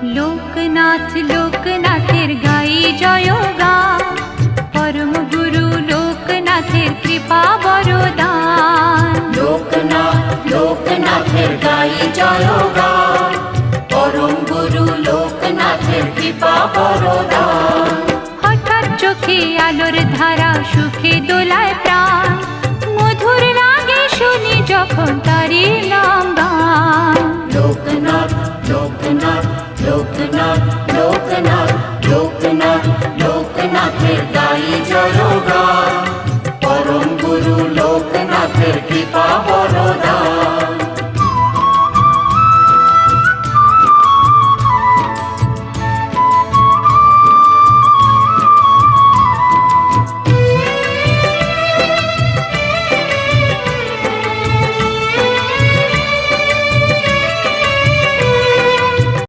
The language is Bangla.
লোকনাথ লোকনাথের গাই জয়গান, পরম গুরু লোকনাথের কৃপা বরদান। লোকনাথ লোকনাথের গাই জয়গান, পরম গুরু লোকনাথের কৃপা বরদান। হঠাৎ চোখে আলোর ধারা, সুখে দোলায় প্রাণ, মধুর লাগে শুনি যখন তারি নাম গান। লোকনাথ লোকনাথ লোকনাথ লোকনাথ লোকনাথ লোকনাথের গাই জয়গান, পরম গুরু লোকনাথের কৃপা